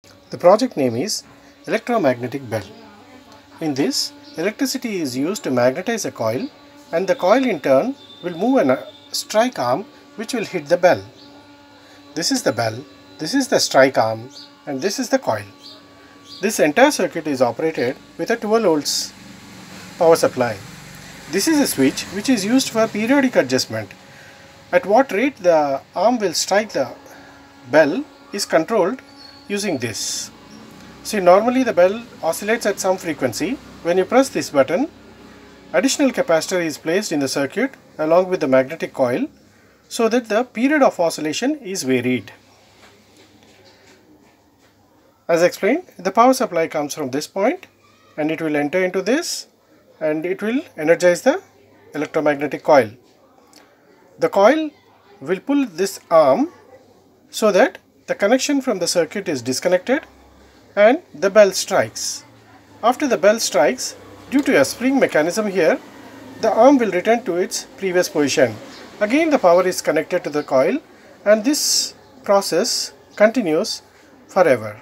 The project name is Electromagnetic Bell. In this, electricity is used to magnetize a coil, and the coil in turn will move a strike arm which will hit the bell. This is the bell, this is the strike arm, and this is the coil. This entire circuit is operated with a 12 volts power supply. This is a switch which is used for periodic adjustment. At what rate the arm will strike the bell is controlled using this. See, normally the bell oscillates at some frequency. When you press this button, additional capacitor is placed in the circuit along with the magnetic coil so that the period of oscillation is varied. As explained, the power supply comes from this point and it will enter into this and it will energize the electromagnetic coil. The coil will pull this arm so that the connection from the circuit is disconnected and the bell strikes. After the bell strikes, due to a spring mechanism here, the arm will return to its previous position. Again the power is connected to the coil and this process continues forever.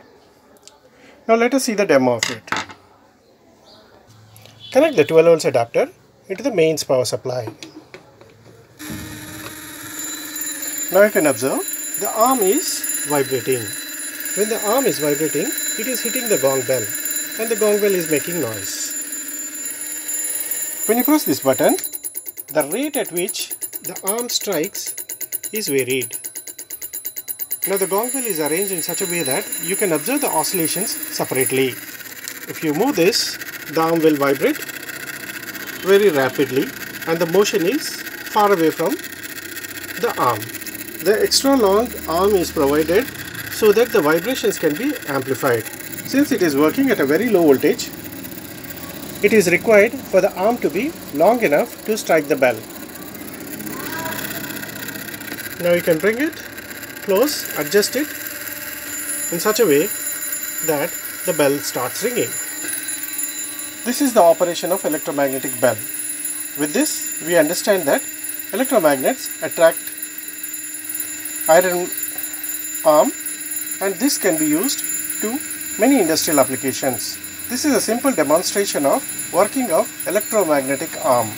Now let us see the demo of it. Connect the 12 volts adapter into the mains power supply. Now you can observe the arm is vibrating. When the arm is vibrating, it is hitting the gong bell and the gong bell is making noise. When you press this button, the rate at which the arm strikes is varied. Now the gong bell is arranged in such a way that you can observe the oscillations separately. If you move this, the arm will vibrate very rapidly and the motion is far away from the arm. The extra long arm is provided so that the vibrations can be amplified. Since it is working at a very low voltage, it is required for the arm to be long enough to strike the bell. Now you can bring it close, adjust it in such a way that the bell starts ringing. This is the operation of electromagnetic bell. With this, we understand that electromagnets attract iron arm and this can be used to many industrial applications. This is a simple demonstration of working of electromagnetic arm.